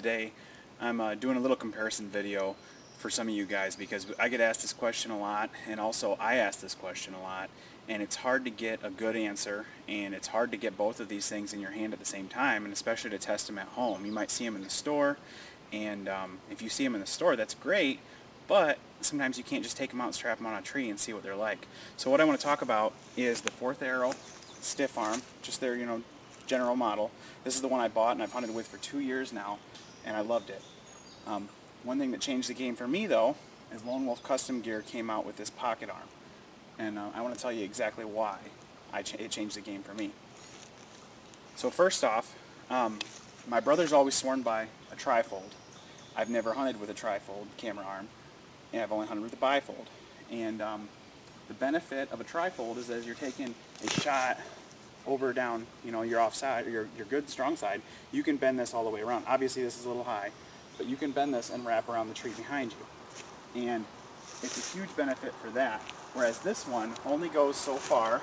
today I'm doing a little comparison video for some of you guys because I get asked this question a lot, and also I ask this question a lot, and it's hard to get a good answer, and it's hard to get both of these things in your hand at the same time, and especially to test them at home. You might see them in the store, and if you see them in the store, that's great, but sometimes you can't just take them out and strap them on a tree and see what they're like. So what I want to talk about is the 4th Arrow stiff arm, just their general model. This is the one I bought and I've hunted with for 2 years now, and I loved it. One thing that changed the game for me though is Lone Wolf Custom Gear came out with this pocket arm, and I want to tell you exactly why it changed the game for me. So first off, my brother's always sworn by a trifold. I've never hunted with a trifold camera arm, and I've only hunted with a bifold. And the benefit of a trifold is as you're taking a shot over down, your offside, your good strong side, you can bend this all the way around. Obviously this is a little high, but you can bend this and wrap around the tree behind you. And it's a huge benefit for that. Whereas this one only goes so far,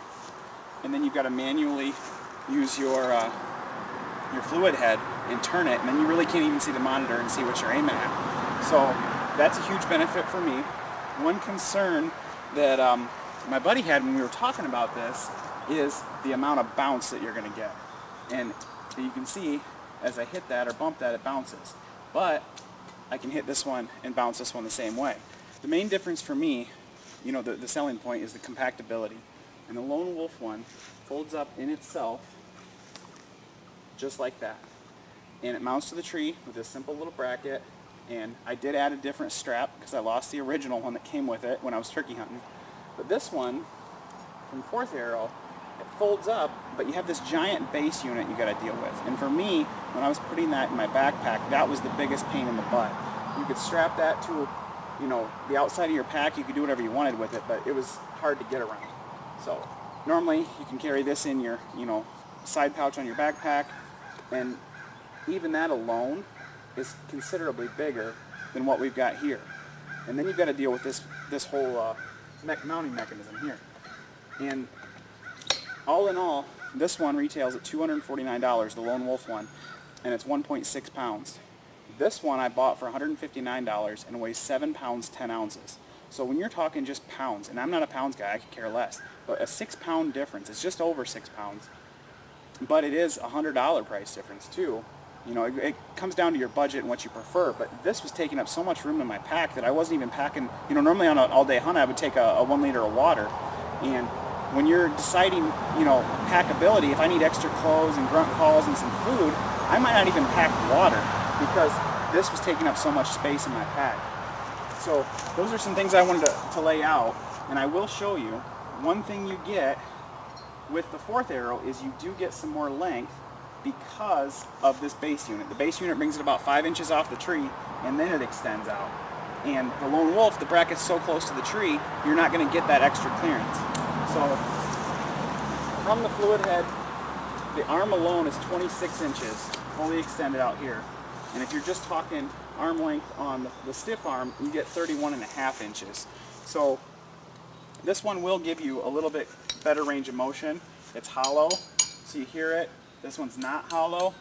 and then you've got to manually use your fluid head and turn it, and then you really can't even see the monitor and see what you're aiming at. So that's a huge benefit for me. One concern that my buddy had when we were talking about this is the amount of bounce that you're going to get. And you can see as I hit that or bump that, it bounces. But I can hit this one and bounce this one the same way. The main difference for me, the selling point is the compactability. And the Lone Wolf one folds up in itself just like that. And it mounts to the tree with this simple little bracket. And I did add a different strap because I lost the original one that came with it when I was turkey hunting. But this one, from 4th Arrow, it folds up, but you have this giant base unit you got to deal with. And for me, when I was putting that in my backpack, that was the biggest pain in the butt. You could strap that to, the outside of your pack. You could do whatever you wanted with it, but it was hard to get around. So normally you can carry this in your, side pouch on your backpack, and even that alone is considerably bigger than what we've got here. And then you've got to deal with this whole mounting mechanism here. And all in all, this one retails at $249, the Lone Wolf one, and it's 1.6 pounds. This one I bought for $159 and weighs 7 pounds 10 ounces. So when you're talking just pounds, and I'm not a pounds guy, I could care less, but a 6-pound difference, it's just over 6 pounds, but it is a $100 price difference too. It comes down to your budget and what you prefer, but this was taking up so much room in my pack that I wasn't even packing, normally on an all-day hunt I would take a 1 liter of water, and when you're deciding, packability, if I need extra clothes and grunt calls and some food, I might not even pack water because this was taking up so much space in my pack. So those are some things I wanted to lay out, and I will show you. One thing you get with the 4th Arrow is you do get some more length because of this base unit. The base unit brings it about 5 inches off the tree, and then it extends out. And the Lone Wolf, the bracket's so close to the tree, you're not going to get that extra clearance. So from the fluid head, the arm alone is 26 inches, fully extended out here. And if you're just talking arm length on the stiff arm, you get 31.5 inches. So this one will give you a little bit better range of motion. It's hollow, so you hear it. This one's not hollow,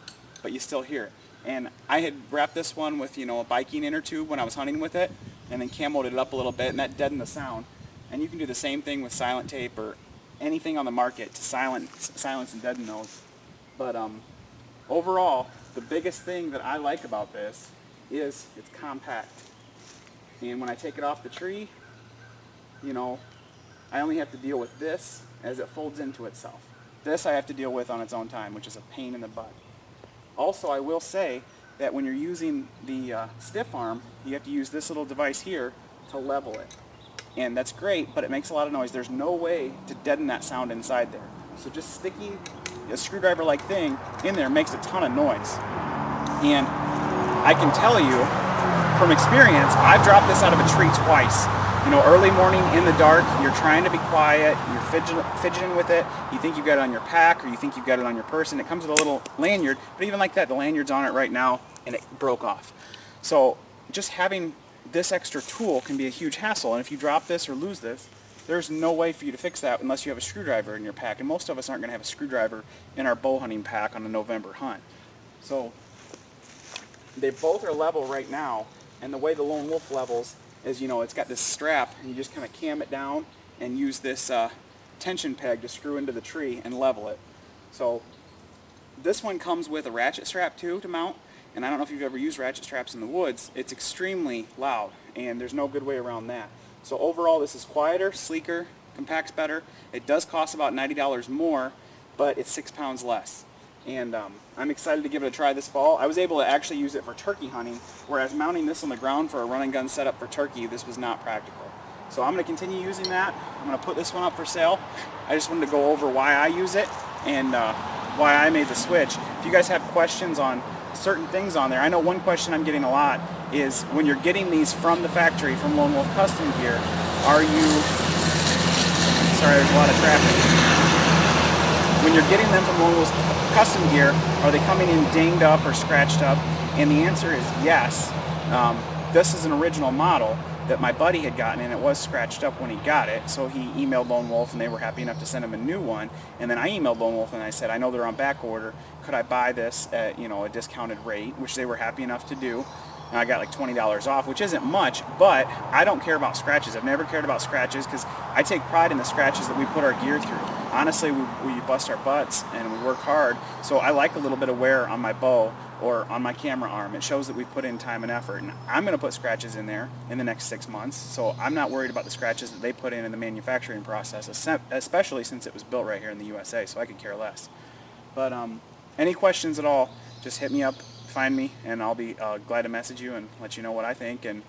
but you still hear it. And I had wrapped this one with, a biking inner tube when I was hunting with it, and then camoed it up a little bit, and that deadened the sound. And you can do the same thing with silent tape or anything on the market to silence and deaden those. But overall, the biggest thing that I like about this is it's compact. And when I take it off the tree, I only have to deal with this as it folds into itself. This I have to deal with on its own time, which is a pain in the butt. Also, I will say that when you're using the stiff arm, you have to use this little device here to level it. And that's great, but it makes a lot of noise. There's no way to deaden that sound inside there. So just sticking a screwdriver-like thing in there makes a ton of noise. And I can tell you from experience, I've dropped this out of a tree twice. Early morning in the dark, you're trying to be quiet, you're fidgeting with it, you think you've got it on your pack or you think you've got it on your person. It comes with a little lanyard, but even like that, the lanyard's on it right now and it broke off. So just having this extra tool can be a huge hassle, and if you drop this or lose this, there's no way for you to fix that unless you have a screwdriver in your pack, and most of us aren't going to have a screwdriver in our bow hunting pack on a November hunt. So they both are level right now, and the way the Lone Wolf levels is, you know, it's got this strap, and you just kind of cam it down and use this tension peg to screw into the tree and level it. So this one comes with a ratchet strap too to mount, and I don't know if you've ever used ratchet straps in the woods. It's extremely loud, and there's no good way around that. So overall, this is quieter, sleeker, compacts better. It does cost about $90 more, but it's 6 pounds less. And I'm excited to give it a try this fall. I was able to actually use it for turkey hunting, whereas mounting this on the ground for a run and gun setup for turkey, this was not practical. So I'm going to continue using that. I'm going to put this one up for sale. I just wanted to go over why I use it and why I made the switch. If you guys have questions on certain things on there, I know one question I'm getting a lot is when you're getting these from the factory, from Lone Wolf Custom Gear, are you, sorry there's a lot of traffic. When you're getting them from Lone Wolf Custom Gear, are they coming in dinged up or scratched up? And the answer is yes. This is an original model that my buddy had gotten, and it was scratched up when he got it, so he emailed Lone Wolf and they were happy enough to send him a new one. And then I emailed Lone Wolf and I said, I know they're on back order, could I buy this at, you know, a discounted rate, which they were happy enough to do. And I got like $20 off, which isn't much, but I don't care about scratches. I've never cared about scratches because I take pride in the scratches that we put our gear through. Honestly, we bust our butts and we work hard, so I like a little bit of wear on my bow or on my camera arm. It shows that we put in time and effort, and I'm going to put scratches in there in the next 6 months, so I'm not worried about the scratches that they put in the manufacturing process, especially since it was built right here in the USA, so I could care less. But any questions at all, just hit me up, find me, and I'll be glad to message you and let you know what I think and,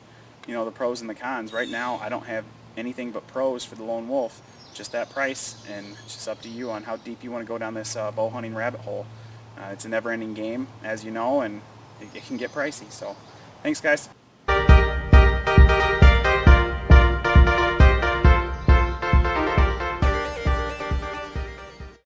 you know, the pros and the cons. Right now, I don't have anything but pros for the Lone Wolf, just that price, and it's just up to you on how deep you want to go down this bow hunting rabbit hole. It's a never-ending game, as you know, and it can get pricey. So, thanks, guys.